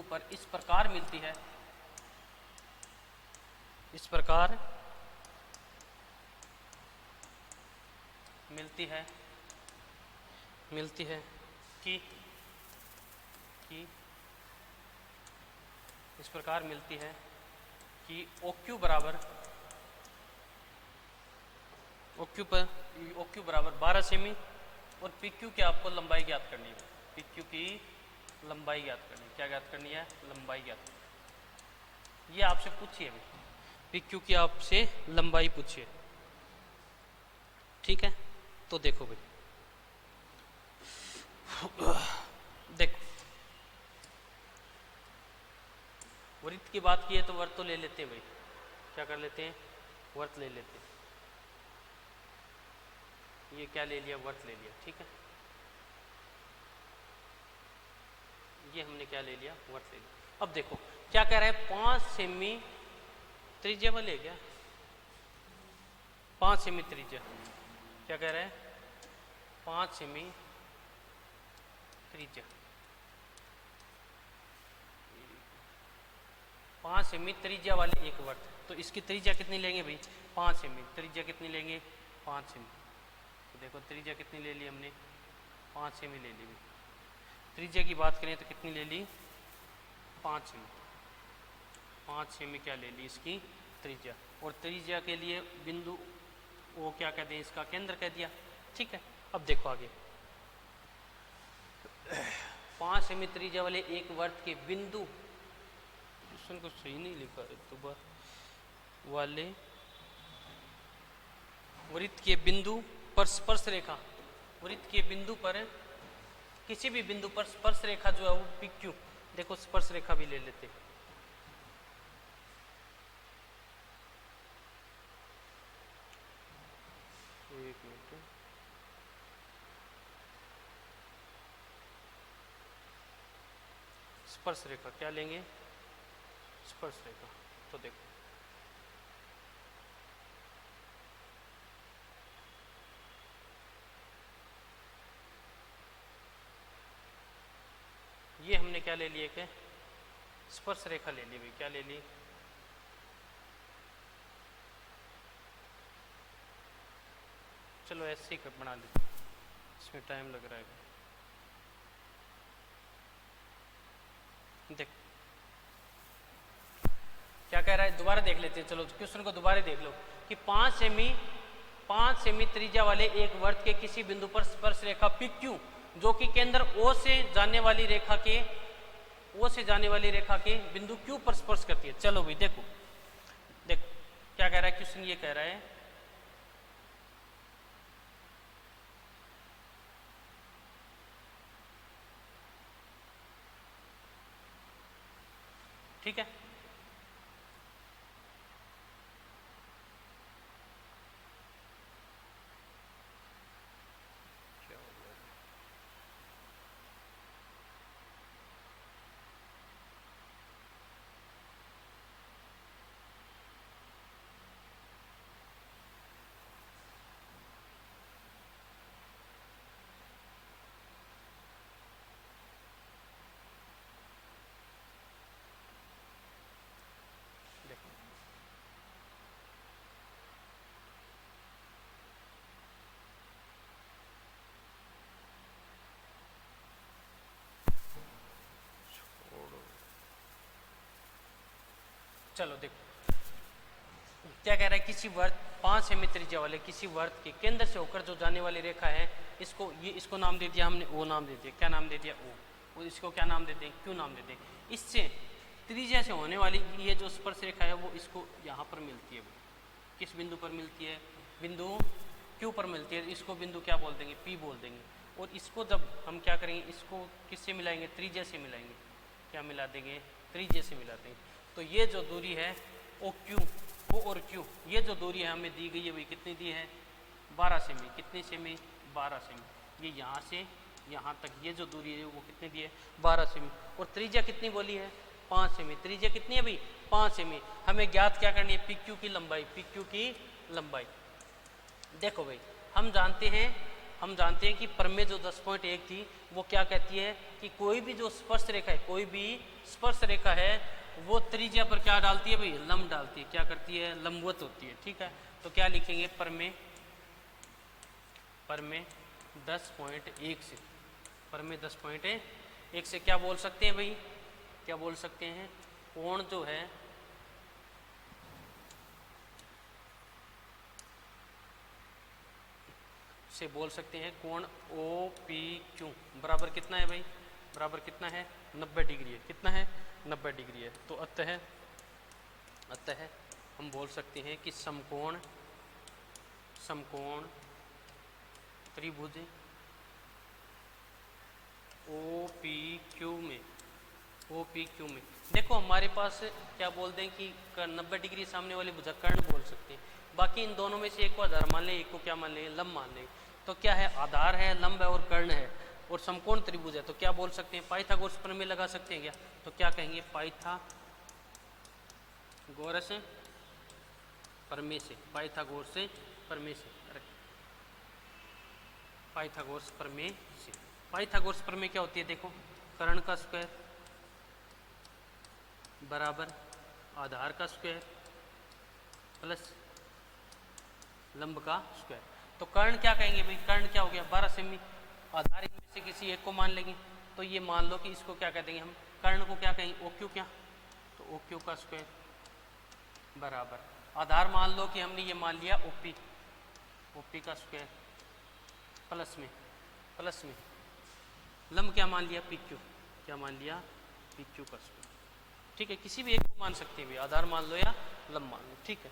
पर इस प्रकार मिलती है, कि इस प्रकार मिलती है कि OQ बराबर 12 सेमी और PQ की आपको लंबाई ज्ञात करनी है। PQ की लंबाई ज्ञात करनी है। क्या ज्ञात करनी है? लंबाई ज्ञात करनी। ये आपसे पूछिए भाई, PQ की आपसे लंबाई पूछिए। ठीक है, तो देखो भाई, देखो वृत्त की बात की है तो वर्त तो ले लेते हैं भाई। क्या कर लेते हैं? वर्त ले लेते हैं। ये क्या ले लिया? वर्त ले लिया। ठीक है, ये हमने क्या ले लिया? वर्त ले लिया। अब देखो क्या कह रहा है? 5 सेमी त्रिज्या वाले क्या? 5 सेमी त्रिज्या। क्या कह रहा है? 5 सेमी त्रिज्या, 5 सेमी त्रिज्या वाले एक वर्त। तो इसकी त्रिज्या कितनी लेंगे भाई? 5 सेमी। त्रिज्या कितनी लेंगे? 5 सेमी। तो देखो त्रिज्या कितनी ले ली हमने? 5 सेमी ले ली भाई। त्रिज्या की बात करें तो कितनी ले ली? 5 सेमी। 5 सेमी क्या ले ली? इसकी त्रिज्या। और त्रिज्या के लिए बिंदु वो क्या कहते हैं? इसका केंद्र कह दिया। ठीक है, अब देखो आगे, 5 सेमी त्रिज्या वाले एक वर्त के बिंदु, क्वेश्चन को सही नहीं लिखा है तो बार वाले वृत्त के बिंदु पर स्पर्श रेखा, वृत्त के बिंदु पर किसी भी बिंदु पर स्पर्श रेखा जो है वो PQ। देखो स्पर्श रेखा भी ले लेते हैं। एक मिनट, स्पर्श रेखा क्या लेंगे, स्पर्श रेखा। तो देखो ये हमने क्या ले लिया कि स्पर्श रेखा ले ली भाई, क्या ले ली, चलो ऐसे ही बना लेते, इसमें टाइम लग रहा है। देख क्या कह रहा है, दोबारा देख लेते हैं, चलो क्वेश्चन को दोबारा देख लो कि 5 सेमी त्रिज्या वाले एक वर्त के किसी बिंदु पर स्पर्श रेखा PQ जो कि केंद्र O से जाने वाली रेखा के बिंदु Q पर स्पर्श करती है। चलो भाई देखो क्या कह रहा है क्वेश्चन, ये कह रहा है ठीक है, चलो देखो क्या कह रहा है, किसी वर्त 5 सेमी त्रिज्या वाले किसी वर्त के केंद्र से होकर जो जाने वाली रेखा है, इसको नाम दे दिया हमने, ओ नाम दे दिया, क्या नाम दे दिया, ओ, और इसको क्या नाम दे दें, क्यों नाम दे दें। इससे त्रिज्या से होने वाली ये जो स्पर्श रेखा है वो इसको यहाँ पर मिलती है, किस बिंदु पर मिलती है, बिंदु क्यू पर मिलती है, इसको बिंदु क्या बोल देंगे, पी बोल देंगे। और इसको जब हम क्या करेंगे, इसको किससे मिलाएंगे, त्रिज्या से मिलाएंगे, क्या मिला देंगे, त्रिज्या से मिला देंगे। तो ये जो दूरी है ओ क्यू, ओ और क्यू, ये जो दूरी है हमें दी गई है भाई, कितनी दी है, 12 सेमी, कितनी सेमी, 12 सेमी। ये यहाँ से यहाँ तक ये जो दूरी है वो कितनी दी है, 12 सेमी। और त्रिज्या कितनी बोली है, 5 सेमी। त्रिज्या कितनी है भाई, 5 सेमी। हमें ज्ञात क्या करनी है, PQ की लंबाई, PQ की लंबाई। देखो भाई हम जानते हैं कि प्रमेय जो 10.1 थी वो क्या कहती है कि कोई भी जो स्पर्श रेखा है, कोई भी स्पर्श रेखा है वो त्रिज्या पर क्या डालती है भाई, लंब डालती है, क्या करती है, लंबवत होती है। ठीक है, तो क्या लिखेंगे, प्रमेय 10.1 से, प्रमेय 10.1 से क्या बोल सकते हैं भाई, क्या बोल सकते हैं, कोण जो है से बोल सकते हैं कोण OPQ बराबर कितना है भाई, बराबर कितना है, 90 डिग्री है। कितना है, 90 डिग्री है। तो अतः हम बोल सकते हैं कि समकोण त्रिभुज OPQ में देखो हमारे पास क्या बोल दें कि 90 डिग्री सामने वाली भुजा कर्ण बोल सकते हैं। बाकी इन दोनों में से एक को आधार मान लें, एक को क्या मान लें, लंब मान लें। तो क्या है, आधार है, लंब है और कर्ण है और समकोण त्रिभुज है। तो क्या बोल सकते हैं, पाइथागोरस प्रमेय लगा सकते हैं क्या। तो क्या कहेंगे, पाइथागोरस प्रमेय से, पाइथागोरस प्रमेय क्या होती है, देखो कर्ण का स्क्वायर बराबर आधार का स्क्वायर प्लस लंब का स्क्वायर। तो कर्ण क्या कहेंगे भाई, कर्ण क्या हो गया, 12 सेमी। आधार इनमें से किसी एक को मान लेंगे, तो ये मान लो कि इसको क्या कह देंगे हम, कर्ण को क्या कहेंगे, OQ क्या, तो OQ का स्क्वायर बराबर आधार मान लो कि हमने ये मान लिया OP का स्क्वायर प्लस में लंब क्या मान लिया, PQ, क्या मान लिया, PQ का स्क्वायर। ठीक है, किसी भी एक को मान सकते हैं, आधार मान लो या लंब मान लो। ठीक है,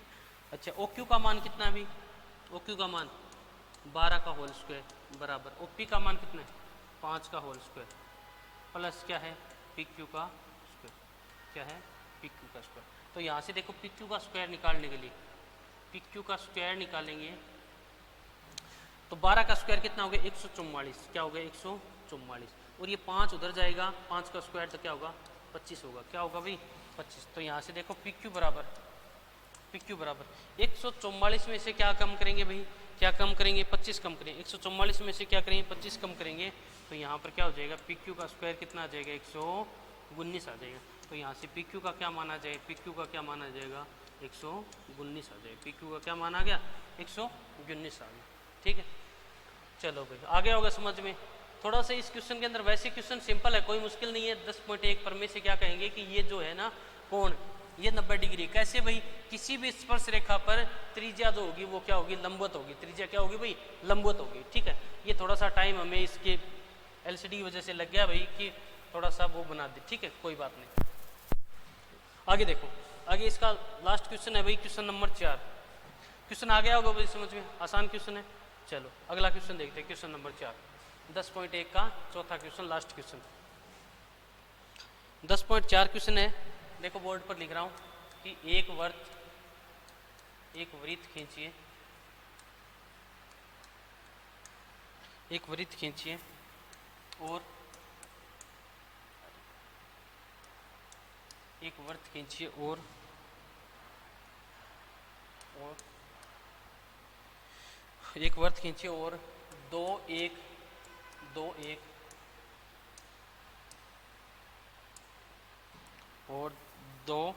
अच्छा OQ का मान कितना है अभी, OQ का मान 12 का होल स्क्वायर बराबर OP का मान कितना है, 5 का होल स्क्वायर प्लस क्या है, PQ का स्क्वायर, क्या है, PQ का स्क्वायर। तो यहाँ से देखो PQ का स्क्वायर निकालने के लिए PQ का स्क्वायर निकालेंगे तो 12 का स्क्वायर कितना हो गया 144, क्या हो गया 144, और ये 5 उधर जाएगा, 5 का स्क्वायर तो क्या होगा 25 होगा, क्या होगा भाई 25। तो यहाँ से देखो पी क्यू बराबर 144 में से क्या कम करेंगे भाई, क्या कम करेंगे 25 कम करेंगे, 144 में से क्या करेंगे 25 कम करेंगे, तो यहाँ पर क्या हो जाएगा पी क्यू का स्क्वायर कितना आ जाएगा 119 आ जाएगा। तो यहाँ से पी क्यू का क्या माना जाएगा, पी क्यू का क्या माना जाएगा 119 आ जाएगा, पी क्यू का क्या माना गया 119 आ गया। ठीक है, चलो भाई आ गया होगा समझ में। थोड़ा सा इस क्वेश्चन के अंदर, वैसे क्वेश्चन सिंपल है, कोई मुश्किल नहीं है। 10.1 पर में से क्या कहेंगे कि ये जो है ना कोण, ये 90 डिग्री। कैसे भाई, किसी भी स्पर्श रेखा पर त्रिज्या जो होगी वो क्या होगी लंबवत होगी, त्रिज्या क्या होगी भाई लंबवत होगी। ठीक है, ये थोड़ा सा टाइम हमें इसके एलसीडी की वजह से लग गया भाई कि थोड़ा सा वो बना दे, ठीक है कोई बात नहीं। आगे देखो, आगे इसका लास्ट क्वेश्चन है भाई क्वेश्चन नंबर 4। क्वेश्चन आ गया होगा भाई समझ में, आसान क्वेश्चन है। चलो अगला क्वेश्चन देखते हैं, क्वेश्चन नंबर 4, 10.1 का चौथा क्वेश्चन, लास्ट क्वेश्चन 10.4 क्वेश्चन है। देखो बोर्ड पर लिख रहा हूं कि एक वृत्त खींचिए, एक वृत्त खींचिए और एक वृत्त खींचिए और एक वृत्त खींचिए और दो एक और दो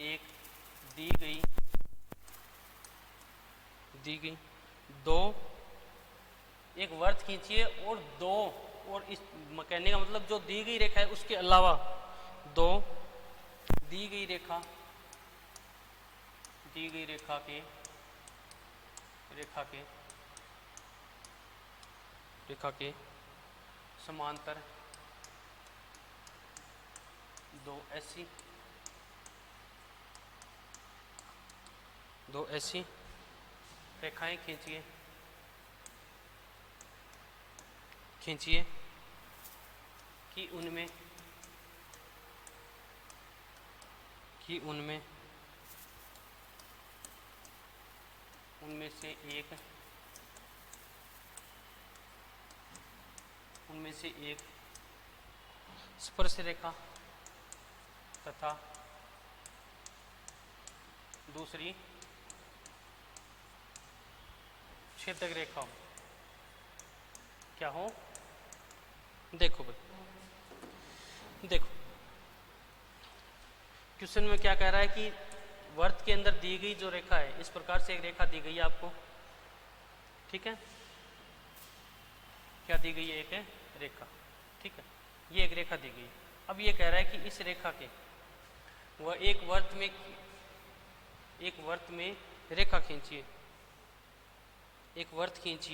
एक दी गई दो, एक वृत्त खींचिए और दो, और इस कहने का मतलब जो दी गई रेखा है उसके अलावा दो दी गई रेखा के समांतर दो ऐसी रेखाएं खींचिए कि उनमें से एक स्पर्श रेखा तथा दूसरी छेदक रेखा हो। क्या हो, देखो भाई, देखो क्वेश्चन में क्या कह रहा है कि वृत्त के अंदर दी गई जो रेखा है, इस प्रकार से एक रेखा दी गई है आपको, ठीक है, क्या दी गई है एक रेखा, ठीक है, ये एक रेखा दी गई। अब ये कह रहा है कि इस रेखा के वह एक वृत्त में रेखा खींचिए, एक वृत्त खींच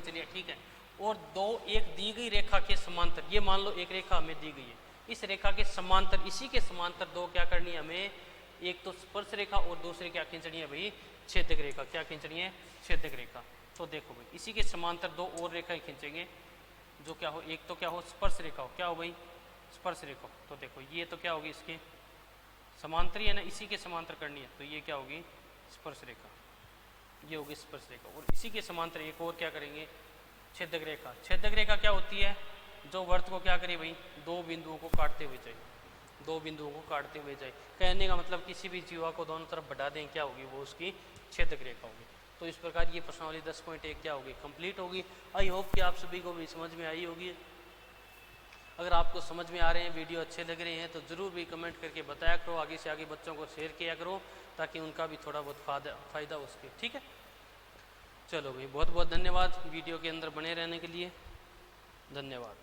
लिया, ठीक है, और दो एक दी गई रेखा के समांतर, ये मान लो एक रेखा हमें दी गई है, इस रेखा के समांतर, इसी के समांतर दो क्या करनी है हमें, एक तो स्पर्श रेखा और दूसरी क्या खींचनी है भाई छेदक रेखा, क्या खींचनी है छेदक रेखा। तो देखो भाई इसी के समांतर दो और रेखाएं खींचेंगे जो क्या हो, एक तो क्या हो स्पर्श रेखा हो, क्या हो भाई स्पर्श रेखा। तो देखो ये तो क्या होगी इसके समांतर ही है ना, इसी के समांतर करनी है, तो ये क्या होगी स्पर्श रेखा, ये होगी स्पर्श रेखा। और इसी के समांतर एक और क्या करेंगे छेदक रेखा। छेदक रेखा क्या होती है, जो वृत्त को क्या करे भाई दो बिंदुओं को काटते हुए जाए, कहने का मतलब किसी भी जीवा को दोनों तरफ बढ़ा दें, क्या होगी वो उसकी छेदक रेखा होगी। तो इस प्रकार ये प्रश्नावली 10.1 क्या होगी कंप्लीट होगी। आई होप कि आप सभी को भी समझ में आई होगी। अगर आपको समझ में आ रहे हैं, वीडियो अच्छे लग रहे हैं, तो ज़रूर भी कमेंट करके बताया करो, आगे से आगे बच्चों को शेयर किया करो ताकि उनका भी थोड़ा बहुत फ़ायदा हो सके, ठीक है। चलो भाई बहुत बहुत धन्यवाद वीडियो के अंदर बने रहने के लिए, धन्यवाद।